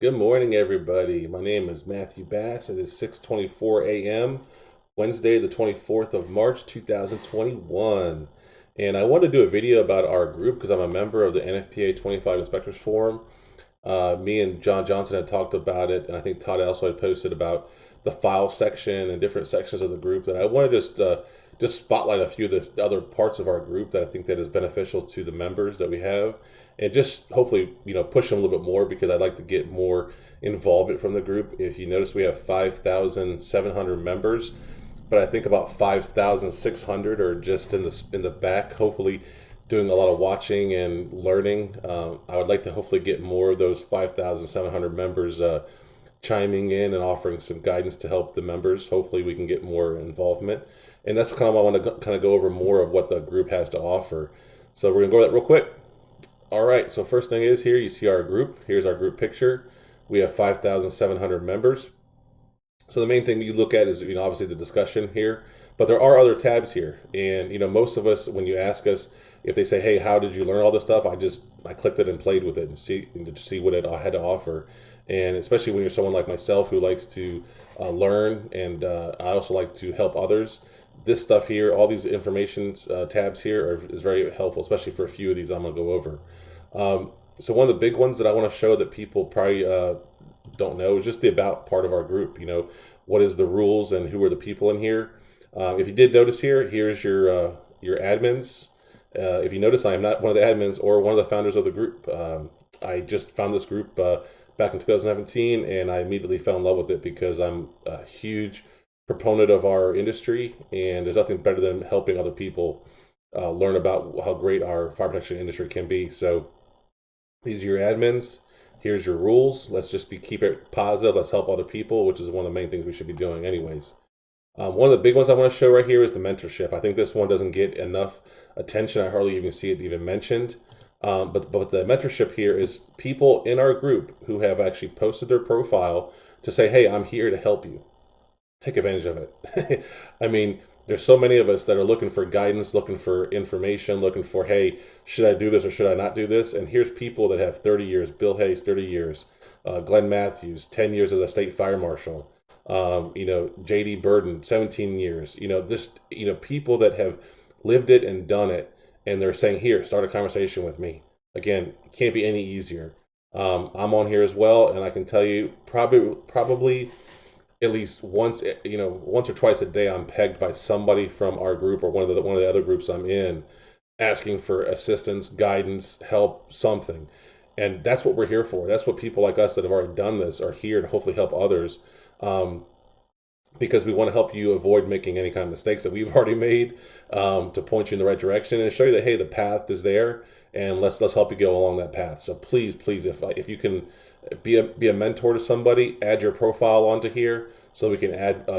Good morning, everybody. My name is Matthew Bass. It is 6:24 a.m., Wednesday, the 24th of March, 2021. And I want to do a video about our group because I'm a member of the NFPA 25 Inspectors Forum. Me and John Johnson had talked about it, and I think Todd also had posted about the file section and different sections of the group. That I want to just spotlight a few of the other parts of our group that I think that is beneficial to the members that we have, and just hopefully push them a little bit more because I'd like to get more involvement from the group. If you notice, we have 5,700 members, but I think about 5,600 are just in the back, hopefully doing a lot of watching and learning. I would like to hopefully get more of those 5,700 members chiming in and offering some guidance to help the members. Hopefully, we can get more involvement, and that's kind of I want to kind of go over more of what the group has to offer. So we're gonna go over that real quick. All right. So first thing is here you see our group. Here's our group picture. We have 5,700 members. So the main thing you look at is obviously the discussion here, but there are other tabs here, and most of us, when you ask us if they say, hey, how did you learn all this stuff, I clicked it and played with it and to see what it had to offer. And especially when you're someone like myself who likes to learn, and I also like to help others, this stuff here, all these information tabs here is very helpful, especially for a few of these I'm going to go over. So one of the big ones that I want to show that people probably don't know is just the about part of our group. What is the rules and who are the people in here? If you did notice here, here's your admins. If you notice, I am not one of the admins or one of the founders of the group. I just found this group back in 2017, and I immediately fell in love with it because I'm a huge proponent of our industry, and there's nothing better than helping other people learn about how great our fire protection industry can be. So these are your admins. Here's your rules. Let's just keep it positive. Let's help other people, which is one of the main things we should be doing anyways. One of the big ones I want to show right here is the mentorship. I think this one doesn't get enough attention. I hardly even see it even mentioned. But the mentorship here is people in our group who have actually posted their profile to say, hey, I'm here to help you. Take advantage of it. I mean, there's so many of us that are looking for guidance, looking for information, looking for, hey, should I do this or should I not do this? And here's people that have 30 years. Bill Hayes, 30 years. Glenn Matthews, 10 years as a state fire marshal. J.D. Burden, 17 years. People that have lived it and done it, and they're saying, here, start a conversation with me. Again, it can't be any easier. I'm on here as well, and I can tell you probably at least once or twice a day, I'm pegged by somebody from our group or one of the other groups I'm in, asking for assistance, guidance, help, something. And that's what we're here for. That's what people like us that have already done this are here to hopefully help others, because we want to help you avoid making any kind of mistakes that we've already made, to point you in the right direction and show you that, hey, the path is there, and let's help you go along that path. So please, if you can be a mentor to somebody, add your profile onto here so we can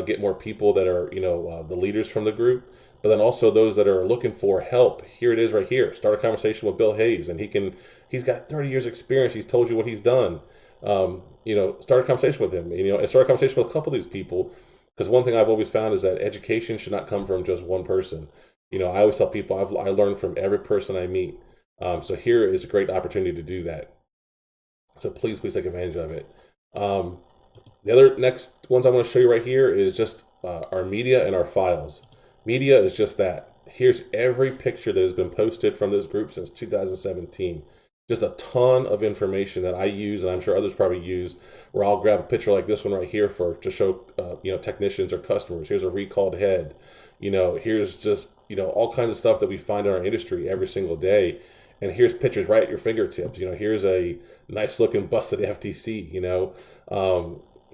get more people that are the leaders from the group, but then also those that are looking for help. Here it is right here. Start a conversation with Bill Hayes, and he's got 30 years experience. He's told you what he's done. Start a conversation with him, and start a conversation with a couple of these people, because one thing I've always found is that education should not come from just one person. I always tell people I learn from every person I meet. So here is a great opportunity to do that. So please take advantage of it. The other next ones I want to show you right here is just our media and our files. Media is just that. Here's every picture that has been posted from this group since 2017. Just a ton of information that I use, and I'm sure others probably use, where I'll grab a picture like this one right here to show technicians or customers. Here's a recalled head. Here's just all kinds of stuff that we find in our industry every single day. And here's pictures right at your fingertips. Here's a nice looking busted FTC.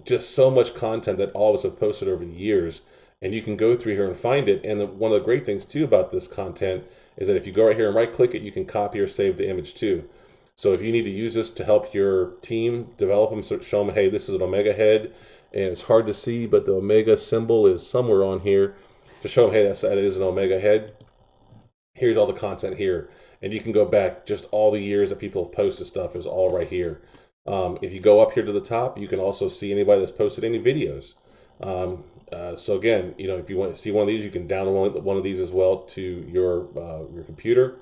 Just so much content that all of us have posted over the years, and you can go through here and find it. And one of the great things too about this content is that if you go right here and right click it, you can copy or save the image too. So if you need to use this to help your team develop them, show them, hey, this is an Omega head, and it's hard to see, but the Omega symbol is somewhere on here, to show them, hey, that is an Omega head. Here's all the content here. And you can go back just all the years that people have posted stuff is all right here. If you go up here to the top, you can also see anybody that's posted any videos. So again, if you want to see one of these, you can download one of these as well to your computer.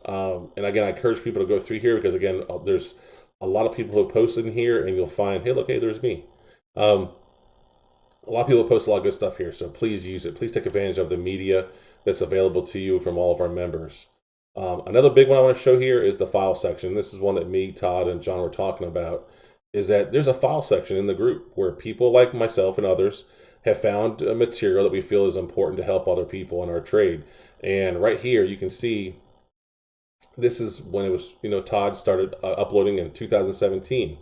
And again, I encourage people to go through here because again, there's a lot of people have posted in here, and you'll find, hey, look, hey, there's me. Um, a lot of people post a lot of good stuff here, so please use it. Please take advantage of the media that's available to you from all of our members. Another big one I want to show here is the file section. This is one that me, Todd, and John were talking about, is that there's a file section in the group where people like myself and others have found material that we feel is important to help other people in our trade. And right here, you can see this is when it was, Todd started uploading in 2017.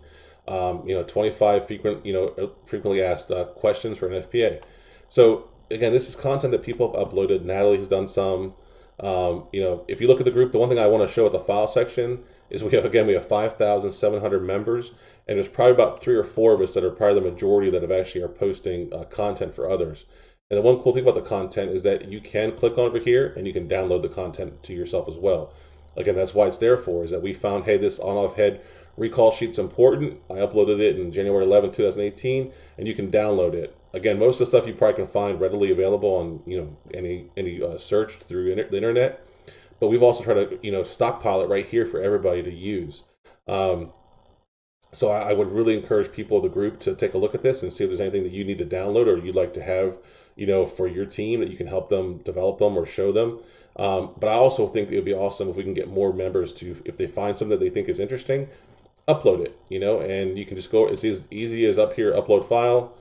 25 frequently asked questions for NFPA. So again, this is content that people have uploaded. Natalie has done some. If you look at the group, the one thing I want to show at the file section is we have 5,700 members, and there's probably about 3 or 4 of us that are probably the majority that have actually are posting content for others. And the one cool thing about the content is that you can click on over here and you can download the content to yourself as well. Again, that's why it's there for, is that we found, hey, this on-off head recall sheet's important. I uploaded it in January 11, 2018, and you can download it. Again, most of the stuff you probably can find readily available on any search through the internet. But we've also tried to stockpile it right here for everybody to use. So I would really encourage people of the group to take a look at this and see if there's anything that you need to download or you'd like to have for your team that you can help them develop them or show them. But I also think it would be awesome if we can get more members to, if they find something that they think is interesting, upload it, and you can just go, it's as easy as up here, upload file,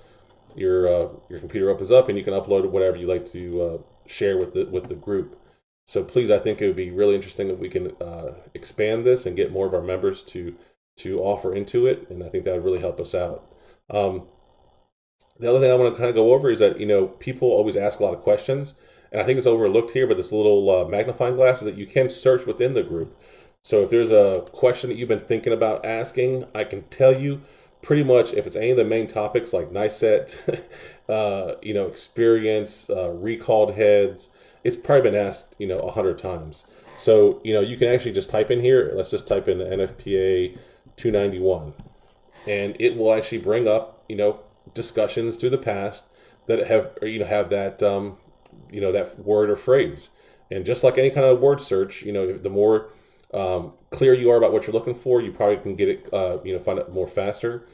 your computer opens up and you can upload whatever you like to share with the group. So please, I think it would be really interesting if we can expand this and get more of our members to offer into it, and I think that would really help us out. The other thing I want to kind of go over is that people always ask a lot of questions, and I think it's overlooked here, but this little magnifying glass is that you can search within the group. So if there's a question that you've been thinking about asking, I can tell you pretty much if it's any of the main topics like NICET, experience, recalled heads, it's probably been asked 100 times. So you can actually just type in here. Let's just type in NFPA 291, and it will actually bring up discussions through the past that have that that word or phrase. And just like any kind of word search, the more clear you are about what you're looking for, you probably can get it, find it more faster.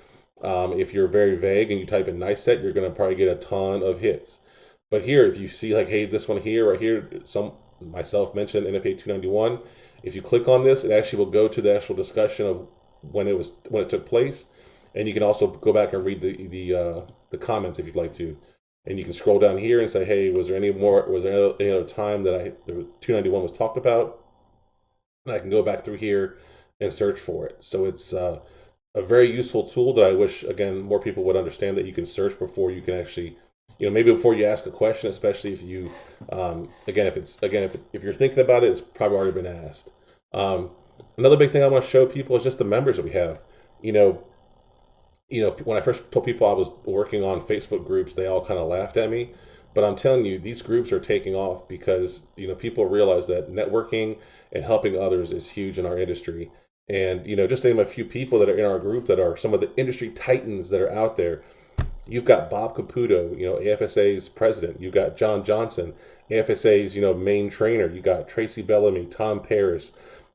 If you're very vague and you type in NICET, you're going to probably get a ton of hits. But here, if you see like, hey, this one here, right here, myself mentioned NFPA 291. If you click on this, it actually will go to the actual discussion of when it took place, and you can also go back and read the comments if you'd like to. And you can scroll down here and say, hey, was there any other time that the 291 was talked about? And I can go back through here and search for it. So it's a very useful tool that I wish, again, more people would understand, that you can search before you can actually, maybe before you ask a question, especially if you, if you're thinking about it, it's probably already been asked. Another big thing I want to show people is just the members that we have. When I first told people I was working on Facebook groups, they all kind of laughed at me. But I'm telling you, these groups are taking off because people realize that networking and helping others is huge in our industry. And just name a few people that are in our group that are some of the industry titans that are out there. You've got Bob Caputo, AFSA's president. You've got John Johnson, AFSA's main trainer. You got Tracy Bellamy, Tom Parrish,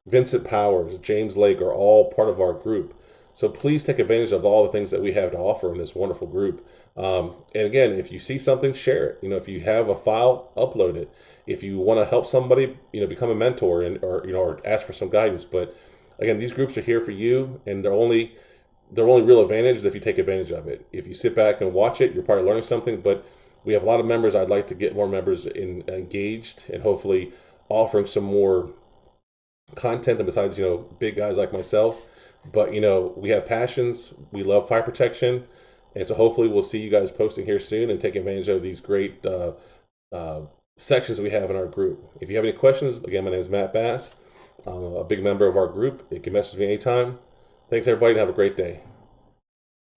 Vincent Powers, James Lake are all part of our group. So please take advantage of all the things that we have to offer in this wonderful group. And again, if you see something, share it. If you have a file, upload it. If you want to help somebody, become a mentor or ask for some guidance. But again, these groups are here for you, and they're only real advantage is if you take advantage of it. If you sit back and watch it, you're probably learning something. But we have a lot of members. I'd like to get more members engaged and hopefully offering some more content, and besides big guys like myself. But we have passions, we love fire protection, and so hopefully we'll see you guys posting here soon and take advantage of these great sections we have in our group. If you have any questions, again, my name is Matt Bass. I'm a big member of our group. You can message me anytime. Thanks everybody, and have a great day.